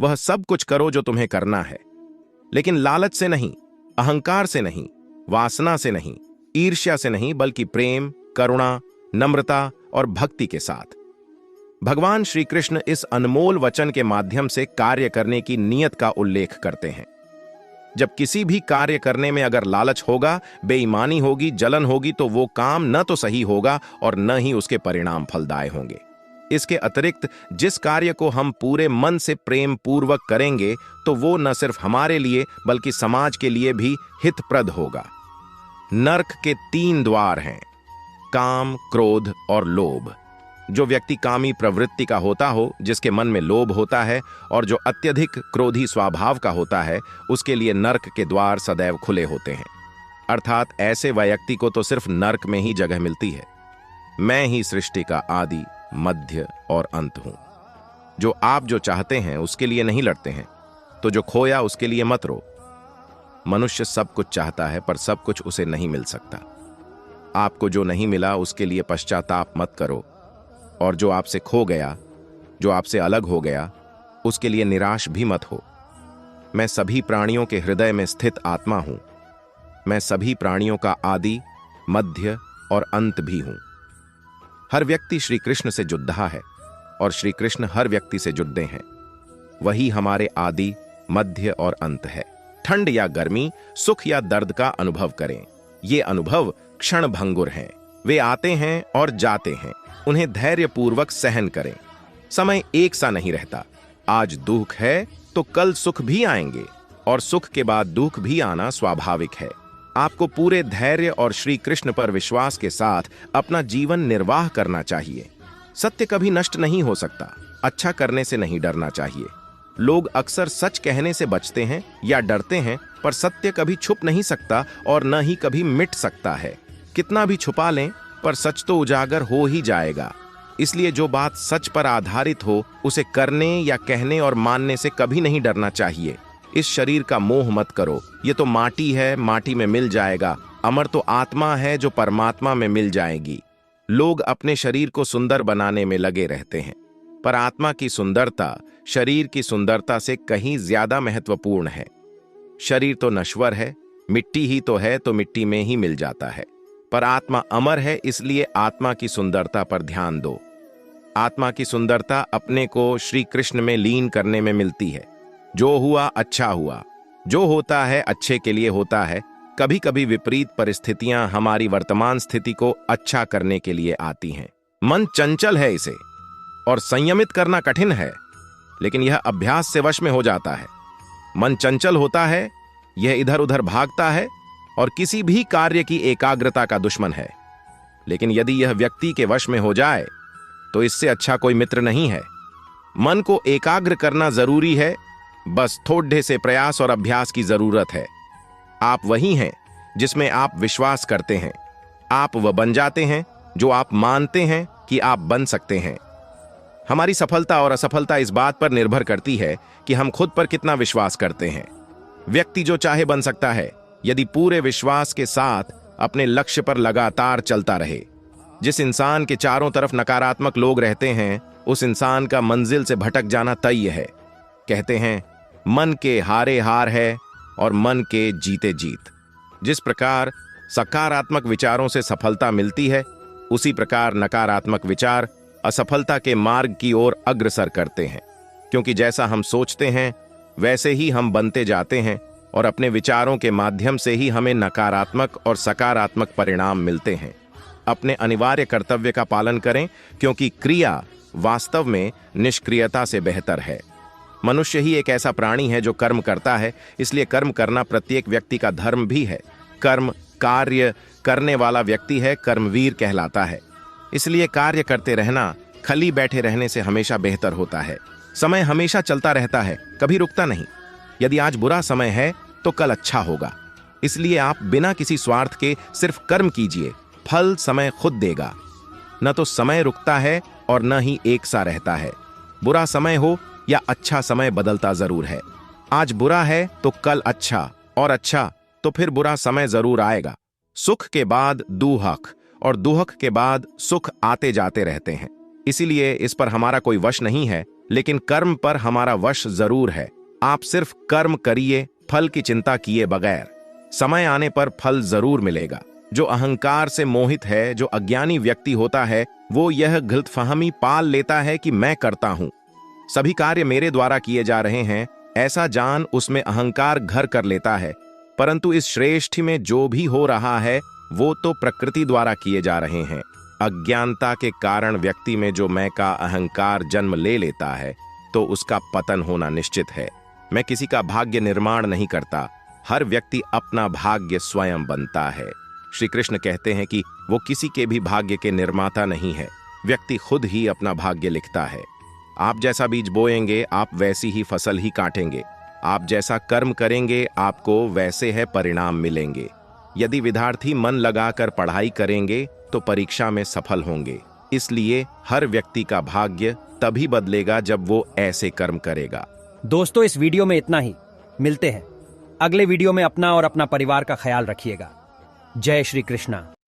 वह सब कुछ करो जो तुम्हें करना है, लेकिन लालच से नहीं, अहंकार से नहीं, वासना से नहीं, ईर्ष्या से नहीं, बल्कि प्रेम, करुणा, नम्रता और भक्ति के साथ। भगवान श्री कृष्ण इस अनमोल वचन के माध्यम से कार्य करने की नीयत का उल्लेख करते हैं। जब किसी भी कार्य करने में अगर लालच होगा, बेईमानी होगी, जलन होगी, तो वो काम न तो सही होगा और न ही उसके परिणाम फलदायी होंगे। इसके अतिरिक्त जिस कार्य को हम पूरे मन से प्रेम पूर्वक करेंगे, तो वो न सिर्फ हमारे लिए बल्कि समाज के लिए भी हितप्रद होगा। नरक के 3 द्वार हैं: काम, क्रोध और लोभ। जो व्यक्ति कामी प्रवृत्ति का होता हो, जिसके मन में लोभ होता है और जो अत्यधिक क्रोधी स्वभाव का होता है, उसके लिए नरक के द्वार सदैव खुले होते हैं। अर्थात ऐसे व्यक्ति को तो सिर्फ नरक में ही जगह मिलती है। मैं ही सृष्टि का आदि, मध्य और अंत हूं। जो आप जो चाहते हैं उसके लिए नहीं लड़ते हैं, तो जो खोया उसके लिए मत रो। मनुष्य सब कुछ चाहता है, पर सब कुछ उसे नहीं मिल सकता। आपको जो नहीं मिला उसके लिए पश्चाताप मत करो, और जो आपसे खो गया, जो आपसे अलग हो गया, उसके लिए निराश भी मत हो। मैं सभी प्राणियों के हृदय में स्थित आत्मा हूं। मैं सभी प्राणियों का आदि, मध्य और अंत भी हूं। हर व्यक्ति श्री कृष्ण से जुड़ा है और श्री कृष्ण हर व्यक्ति से जुड़े हैं। वही हमारे आदि, मध्य और अंत है। ठंड या गर्मी, सुख या दर्द का अनुभव करें। ये अनुभव क्षण भंगुर हैं। वे आते हैं और जाते हैं। उन्हें धैर्यपूर्वक सहन करें। समय एक सा नहीं रहता। आज दुख है तो कल सुख भी आएंगे, और सुख के बाद दुख भी आना स्वाभाविक है। आपको पूरे धैर्य और श्री कृष्ण पर विश्वास के साथ अपना जीवन निर्वाह करना चाहिए। सत्य कभी नष्ट नहीं हो सकता। अच्छा करने से नहीं डरना चाहिए। लोग अक्सर सच कहने से बचते हैं या डरते हैं, पर सत्य कभी छुप नहीं सकता और न ही कभी मिट सकता है। कितना भी छुपा लें, पर सच तो उजागर हो ही जाएगा। इसलिए जो बात सच पर आधारित हो, उसे करने या कहने और मानने से कभी नहीं डरना चाहिए। इस शरीर का मोह मत करो। ये तो माटी है, माटी में मिल जाएगा। अमर तो आत्मा है जो परमात्मा में मिल जाएगी। लोग अपने शरीर को सुंदर बनाने में लगे रहते हैं, पर आत्मा की सुंदरता शरीर की सुंदरता से कहीं ज्यादा महत्वपूर्ण है। शरीर तो नश्वर है, मिट्टी ही तो है, तो मिट्टी में ही मिल जाता है। पर आत्मा अमर है, इसलिए आत्मा की सुंदरता पर ध्यान दो। आत्मा की सुंदरता अपने को श्री कृष्ण में लीन करने में मिलती है। जो हुआ अच्छा हुआ। जो होता है अच्छे के लिए होता है। कभी कभी विपरीत परिस्थितियां हमारी वर्तमान स्थिति को अच्छा करने के लिए आती हैं। मन चंचल है, इसे और संयमित करना कठिन है, लेकिन यह अभ्यास से वश में हो जाता है। मन चंचल होता है, यह इधर उधर भागता है और किसी भी कार्य की एकाग्रता का दुश्मन है। लेकिन यदि यह व्यक्ति के वश में हो जाए, तो इससे अच्छा कोई मित्र नहीं है। मन को एकाग्र करना जरूरी है, बस थोड़े से प्रयास और अभ्यास की जरूरत है। आप वही हैं जिसमें आप विश्वास करते हैं। आप वह बन जाते हैं जो आप मानते हैं कि आप बन सकते हैं। हमारी सफलता और असफलता इस बात पर निर्भर करती है कि हम खुद पर कितना विश्वास करते हैं। व्यक्ति जो चाहे बन सकता है, यदि पूरे विश्वास के साथ अपने लक्ष्य पर लगातार चलता रहे। जिस इंसान के चारों तरफ नकारात्मक लोग रहते हैं, उस इंसान का मंजिल से भटक जाना तय है। कहते हैं, मन के हारे हार है और मन के जीते जीत। जिस प्रकार सकारात्मक विचारों से सफलता मिलती है, उसी प्रकार नकारात्मक विचार असफलता के मार्ग की ओर अग्रसर करते हैं। क्योंकि जैसा हम सोचते हैं वैसे ही हम बनते जाते हैं, और अपने विचारों के माध्यम से ही हमें नकारात्मक और सकारात्मक परिणाम मिलते हैं। अपने अनिवार्य कर्तव्य का पालन करें, क्योंकि क्रिया वास्तव में निष्क्रियता से बेहतर है। मनुष्य ही एक ऐसा प्राणी है जो कर्म करता है, इसलिए कर्म करना प्रत्येक व्यक्ति का धर्म भी है। कर्म कार्य करने वाला व्यक्ति है, कर्मवीर कहलाता है। इसलिए कार्य करते रहना खाली बैठे रहने से हमेशा बेहतर होता है। समय हमेशा चलता रहता है, कभी रुकता नहीं। यदि आज बुरा समय है तो कल अच्छा होगा। इसलिए आप बिना किसी स्वार्थ के सिर्फ कर्म कीजिए, फल समय खुद देगा। न तो समय रुकता है और न ही एक सा रहता है। बुरा समय हो या अच्छा समय बदलता जरूर है। आज बुरा है तो कल अच्छा, और अच्छा तो फिर बुरा समय जरूर आएगा। सुख के बाद दुहक और दुहक के बाद सुख आते जाते रहते हैं। इसीलिए इस पर हमारा कोई वश नहीं है, लेकिन कर्म पर हमारा वश जरूर है। आप सिर्फ कर्म करिए, फल की चिंता किए बगैर। समय आने पर फल जरूर मिलेगा। जो अहंकार से मोहित है, जो अज्ञानी व्यक्ति होता है, वो यह गलतफहमी पाल लेता है कि मैं करता हूं, सभी कार्य मेरे द्वारा किए जा रहे हैं, ऐसा जान उसमें अहंकार घर कर लेता है। परंतु इस श्रेष्ठ में जो भी हो रहा है वो तो प्रकृति द्वारा किए जा रहे हैं। अज्ञानता के कारण व्यक्ति में जो मैं का अहंकार जन्म ले लेता है तो उसका पतन होना निश्चित है। मैं किसी का भाग्य निर्माण नहीं करता, हर व्यक्ति अपना भाग्य स्वयं बनता है। श्री कृष्ण कहते हैं कि वो किसी के भी भाग्य के निर्माता नहीं है, व्यक्ति खुद ही अपना भाग्य लिखता है। आप जैसा बीज बोएंगे आप वैसी ही फसल ही काटेंगे। आप जैसा कर्म करेंगे आपको वैसे है परिणाम मिलेंगे। यदि विद्यार्थी मन लगाकर पढ़ाई करेंगे तो परीक्षा में सफल होंगे। इसलिए हर व्यक्ति का भाग्य तभी बदलेगा जब वो ऐसे कर्म करेगा। दोस्तों, इस वीडियो में इतना ही। मिलते हैं अगले वीडियो में। अपना और अपना परिवार का ख्याल रखिएगा। जय श्री कृष्णा।